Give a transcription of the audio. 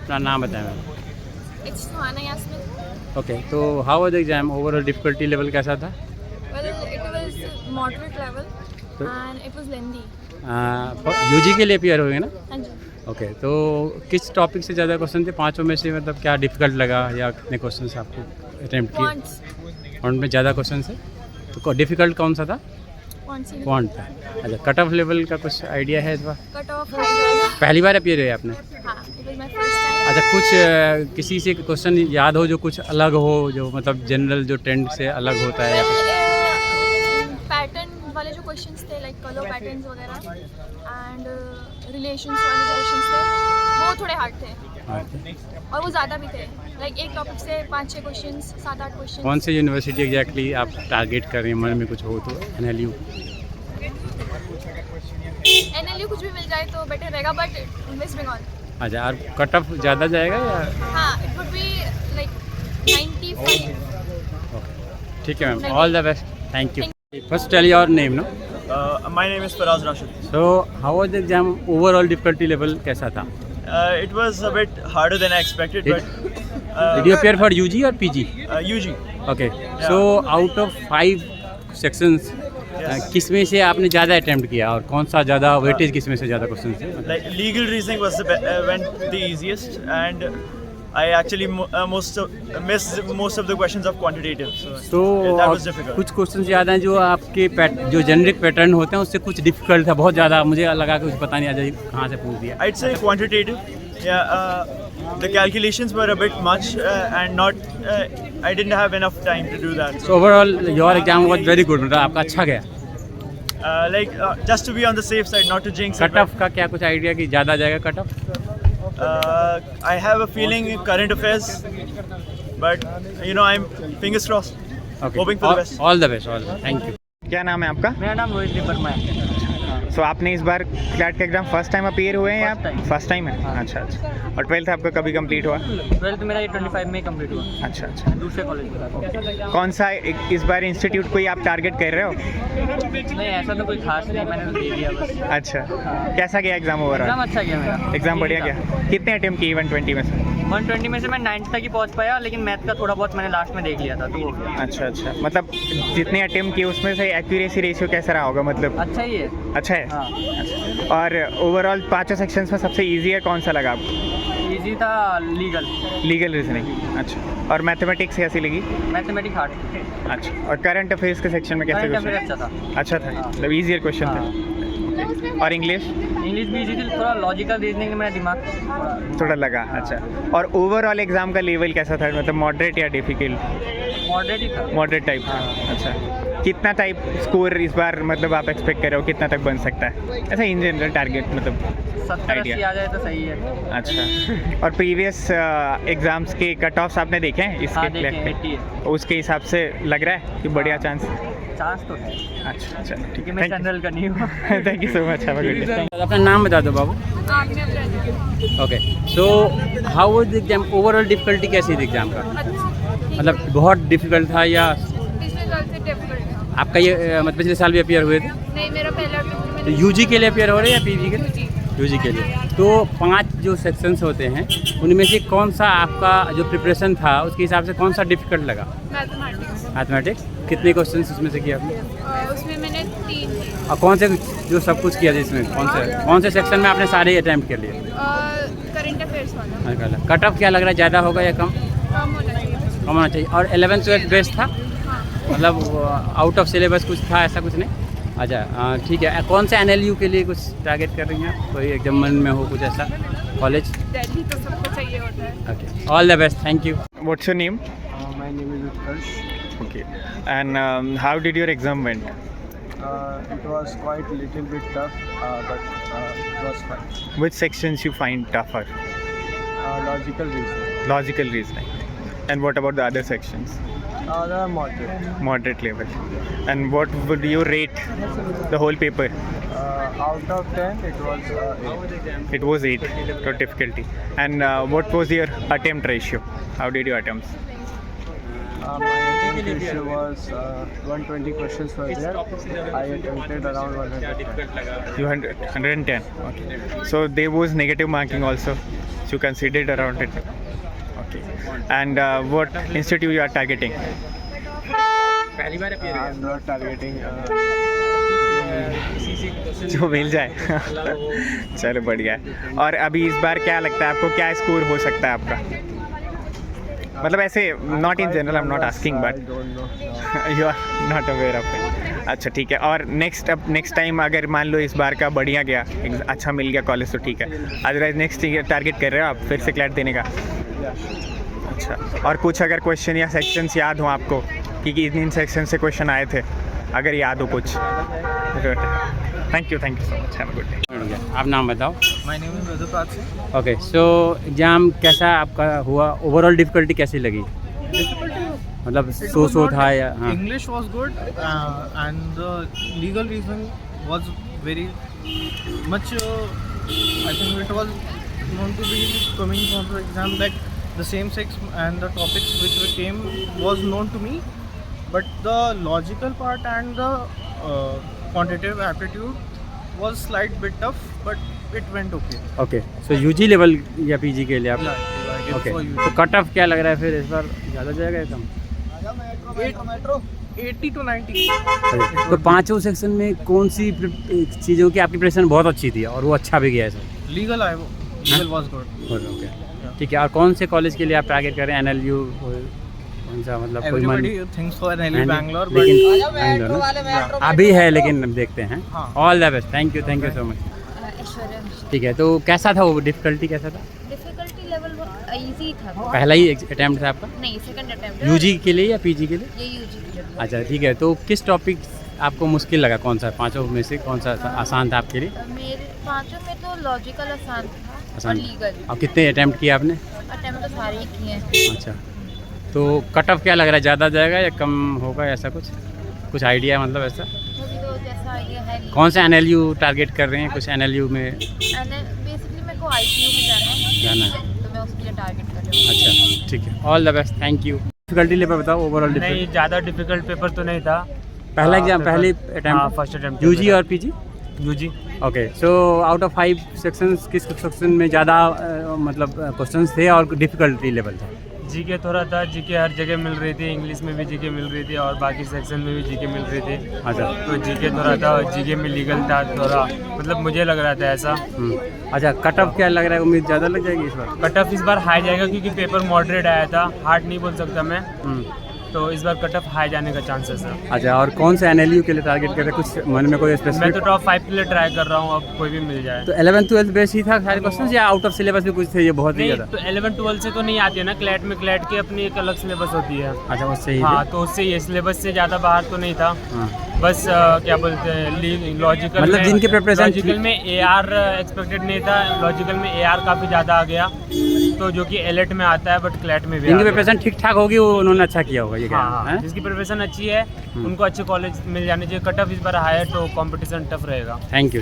अपना नाम बताएं ma'am. It's Suhana Yasmin. Okay, तो how was the exam, overall difficulty level कैसा था? Well, it was moderate level So- and it was lengthy. UG के लिए अपियर हुए ना? हाँ जी. ओके, तो किस टॉपिक से ज़्यादा क्वेश्चन थे पांचों में से? मतलब क्या डिफिकल्ट लगा या कितने क्वेश्चन आपको अटैम्प्ट किए? Quants. क्वांट में ज़्यादा क्वेश्चन है, तो डिफिकल्ट कौन सा था? Quants. क्वांट था। अच्छा, कट ऑफ लेवल का कुछ आइडिया है इस बार? Cut off high जाएगा. पहली बार अपियर हुए आपने? हाँ, it was my first time. अच्छा, कुछ किसी से क्वेश्चन याद हो जो कुछ अलग हो, जो मतलब जनरल जो ट्रेंड से अलग होता है या कुछ? पैटर्न वाले जो क्वेश्चंस थे, लाइक कलर पैटर्न्स वगैरह एंड रिलेशंस वाले जो क्वेश्चंस थे वो थोड़े हार्ड थे और वो ज़्यादा भी थे. लाइक एक टॉपिक से 5-6 क्वेश्चंस, 7-8 क्वेश्चन. कौन से यूनिवर्सिटी एग्जैक्टली आप टारगेट कर रहे हैं? मन में कुछ हो तो NLU? NLU कुछ भी मिल जाए तो बेटर रहेगा, बट वेस्ट बंगाल. अच्छा, और कट ऑफ ज़्यादा जाएगा या? हाँ, इट वुड बी लाइक 95. ठीक है ma'am, all the best, thank you. First tell your name no. My name is Faraz Rashid. So how was the exam, overall difficulty level कैसा था? It was a bit harder than I expected, but did you appear for UG और PG? UG. Okay, so out of 5 sections किस में से आपने ज़्यादा attempt किया और कौन सा ज़्यादा वेटेज, किस में से ज़्यादा क्वेश्चन थे? Like legal reasoning was went the easiest, and I actually missed most of the questions of quantitative. So that was difficult. कुछ क्वेश्चन याद हैं जो आपके जो जेनरिक पैटर्न होते हैं उससे कुछ डिफिकल्ट था बहुत ज़्यादा? मुझे लगा कि कुछ पता नहीं आज कहाँ से पूछ दिया. I'd say quantitative. Yeah, the calculations were a bit much, and not. I didn't have enough time to do that. So overall your exam was very good, मतलब आपका अच्छा गया. Like just to be on the safe side, not to jinx it. Cut off का क्या कुछ idea कि ज़्यादा जाएगा cut off? I have a feeling current affairs, but I'm fingers crossed. Hoping for the best. All the best, thank you. क्या नाम है आपका? मेरा नाम रोहित वर्मा है. सो आपने इस बार क्लैट का एग्जाम फर्स्ट टाइम अपीयर हुए हैं या फर्स्ट टाइम है? अच्छा अच्छा. और 12th आपका कभी कंप्लीट हुआ? 12th मेरा ये 25 में कंप्लीट हुआ. अच्छा अच्छा. दूसरे कॉलेज में. कौन सा इस बार इंस्टीट्यूट को ही आप टारगेट कर रहे हो? नहीं, ऐसा तो कोई खास नहीं, मैंने तो दे दिया बस. अच्छा, कैसा गया एग्जाम एग्जाम ओवरऑल? अच्छा गया मेरा. एग्जाम बढ़िया गया. कितने अटेम्प्ट किए 120 में से? 120 में से मैं 9th तक ही पहुंच पाया, लेकिन मैथ का थोड़ा बहुत मैंने लास्ट में देख लिया था तो हो गया. अच्छा अच्छा. मतलब जितने अटेम्प्ट किए उसमें से एक्यूरेसी रेशियो कैसा रहा होगा? मतलब अच्छा ही है. अच्छा है. हाँ, अच्छा. और ओवरऑल 5 सेक्शंस में सबसे ईजी है कौन सा लगा आपको? ईजी था लीगल. Legal reasoning. अच्छा. और मैथमेटिक्स कैसी लगी? Mathematics hard. अच्छा. और करंट अफेयर्स के सेक्शन में कैसे करंट क्वेश्चन? अफेयर अच्छा था. अच्छा था, मतलब ईजियर क्वेश्चन थे. और इंग्लिश? इंग्लिश भी ईजी थी, थोड़ा लॉजिकल रीजनिंग में मेरा दिमाग थोड़ा लगा. अच्छा. और ओवरऑल एग्जाम का लेवल कैसा था, मतलब मॉडरेट या डिफिकल्ट? मॉडरेट ही था. Moderate type. अच्छा. कितना टाइप स्कोर इस बार मतलब आप एक्सपेक्ट कर रहे हो, कितना तक बन सकता है ऐसा इन जनरल टारगेट, मतलब 70-80 आ जाए तो सही है. अच्छा. और प्रीवियस एग्जाम्स के कट ऑफ्स आपने देखे हैं इसके? हाँ, देखें 80 है. उसके हिसाब से लग रहा है कि बढ़िया चांस तो है. अच्छा अच्छा. ठीक कि मैं जनरल करनी हूँ. Thank you so much. Have a good day. अपना नाम बता दो बाबू. Okay, so how was the exam, overall difficulty कैसी थी एग्जाम का? मतलब बहुत डिफिकल्ट था या पिछले साल से डिफिकल्ट था. आपका ये मतलब पिछले साल भी अपियर हुए थे? नहीं, मेरा पहला अटेम्प्ट. तो यूजी के लिए अपियर हो रहे हैं या पीजी के लिए? यूजी के लिए. तो 5 जो सेक्शंस होते हैं उनमें से कौन सा आपका जो प्रिपरेशन था उसके हिसाब से कौन सा डिफिकल्ट लगा? मैथमेटिक्स. कितने क्वेश्चन उसमें से किया आपने? उसमें मैंने 3. और कौन से जो सब कुछ किया था इसमें, कौन से सेक्शन में आपने सारे अटैम्प्ट कर लिए? करंट अफेयर्स वाला. कट ऑफ क्या लग रहा है, ज़्यादा होगा या कम? कम होना चाहिए. कम होना चाहिए. और 11th 12th बेस्ट था, मतलब आउट ऑफ सिलेबस कुछ था ऐसा कुछ नहीं? अच्छा, ठीक है. कौन से NLU के लिए कुछ टारगेट कर रही हैं आप? कोई एकदम मन में हो कुछ ऐसा कॉलेज? दिल्ली तो सबको चाहिए होता है. Okay, all the best, thank you. What's your name? My name is Utkarsh. Okay. And how did your exam went? It was quite little bit tough, but it was fine. Which sections you find tougher? Logical reasoning. Logical reasoning. And what about the other sections? They are moderate. Moderate level. And what would you rate the whole paper? Out of 10, it was 8. It was 8 for difficulty. And what was your attempt ratio? How did you attempt? My attempt ratio was 120 questions were there. I attempted around 110. 110. Okay. So there was negative marking also. You considered around it. Okay. And what institute you are targeting? पहली बार I'm not targeting. जो मिल जाए चलो बढ़िया है। और अभी इस बार क्या लगता है आपको, क्या स्कोर हो सकता है आपका? मतलब ऐसे not in general, I am not asking I but don't know. You are not aware of it. अच्छा ठीक है। और नेक्स्ट टाइम अगर मान लो इस बार का बढ़िया गया, अच्छा मिल गया कॉलेज तो ठीक है, अदरवाइज नेक्स्ट ईयर टारगेट कर रहे हो आप फिर से क्लैट देने का? अच्छा। और कुछ अगर क्वेश्चन या सेक्शंस याद हो आपको कि इन सेक्शन से क्वेश्चन आए थे, अगर याद हो कुछ? Thank you so much, have a good day. आप नाम बताओ। My name is Rudaprat Singh. Okay, so exam कैसा आपका हुआ? ओवरऑल डिफ़िकल्टी कैसी लगी? मतलब सो था या? हाँ। English was good, and the legal reason was very much. I think it was known to be coming from the exam, like the same sex and the topics which came was known to me, but the logical part and the quantitative aptitude was slight bit tough, but it went okay. Okay, so UG level या PG के लिए आप? Yeah, okay, for you. तो cut off क्या लग रहा है फिर इस बार, ज़्यादा जाएगा या कम? 80 to 90. तो पांचों सेक्शन में कौन सी चीज़ों की आपकी प्रेजेंटेशन बहुत अच्छी थी और वो अच्छा भी गया है sir? Legal was good. Okay, ठीक है। और कौन से कॉलेज के लिए आप टारगेट कर रहे हैं? NLU कौन सा, मतलब कोई मन? Everybody thinks for NLU Bangalore, but लेकिन बैंगलोर ना? अभी है लेकिन देखते हैं। हाँ। All the best, thank you so much. ठीक है, तो कैसा था वो, डिफ़िकल्टी कैसा था? डिफिकल्टी लेवल बहुत इजी था। पहला ही अटैम्प्ट था आपका? नहीं, सेकंड अटेम्प्ट। यूजी के लिए या पीजी के लिए? ये यूजी के लिए। अच्छा ठीक है, तो किस टॉपिक आपको मुश्किल लगा? कौन सा पांचों में से कौन सा आसान था आपके लिए? मेरे पांचों में तो लॉजिकल आसान था और आसान। लीगल। और कितने अटैम्प्ट किए आपने? अटेम्प्ट तो सारे ही किए हैं। अच्छा, तो कट ऑफ क्या लग रहा है, ज़्यादा जाएगा या कम होगा, ऐसा कुछ आइडिया, मतलब ऐसा? अभी तो जैसा आइडिया है नहीं। कौन सा NLU टारगेट कर रहे हैं? कुछ NLU में बेसिकली मेरे को ICU में जाना है, तो मैं उसके लिए टारगेट कर रही हूँ। अच्छा ठीक है, all the best, thank you. Difficulty level बताओ, ओवरऑल नहीं, डिफिकल्टी। ज़्यादा डिफिकल्ट पेपर तो नहीं था। पहला एग्जाम, पहले अटैम्प्ट? First attempt. यूजी और PG? UG. Okay, so out of 5 sections किस सेक्शन में ज़्यादा मतलब क्वेश्चंस थे और डिफिकल्टी लेवल था? जीके थोड़ा था, जीके हर जगह मिल रही थी, इंग्लिश में भी जीके मिल रही थी और बाकी सेक्शन में भी जीके मिल रही थी। अच्छा, तो जीके थोड़ा था और जीके में लीगल था थोड़ा, मतलब मुझे लग रहा था ऐसा। अच्छा, कट ऑफ क्या लग रहा है, उम्मीद ज़्यादा लग जाएगी इस बार? कट ऑफ इस बार हाई जाएगा क्योंकि पेपर मॉडरेट आया था, हार्ड नहीं बोल सकता मैं, तो इस बार कट ऑफ हाई जाने का चांसेस है। अच्छा, और कौन से NLU के लिए टारगेट कर रहे हैं, कुछ मन में कोई मैं स्पेसिफिक? तो टॉप 5 के लिए ट्राई कर रहा हूँ, अब कोई भी मिल जाए। तो 11th-12th बेस ही था सारे क्वेश्चन या आउट ऑफ सिलेबस भी कुछ थे? ये बहुत ही नहीं, ज़्यादा। तो 11-12 से तो नहीं आती है ना, क्लैट में क्लैट की अपनी एक अलग सिलेबस होती है। अच्छा, उससे ही हाँ, तो उससे ये सिलेबस से ज़्यादा बाहर तो नहीं था। हाँ। बस क्या बोलते हैं, लॉजिकल मतलब जिनके preparation लॉजिकल में AR एक्सपेक्टेड नहीं था, लॉजिकल में AR काफ़ी ज़्यादा आ गया, तो जो कि एलेट में आता है बट क्लैट में भी। जिनकी प्रिपरेशन ठीक ठाक होगी वो उन्होंने अच्छा किया होगा, ये क्या हाँ, जिसकी प्रिपरेशन अच्छी है उनको अच्छे कॉलेज मिल जाने चाहिए। कट ऑफ इस बार हाई है तो कंपटीशन टफ रहेगा। Thank you.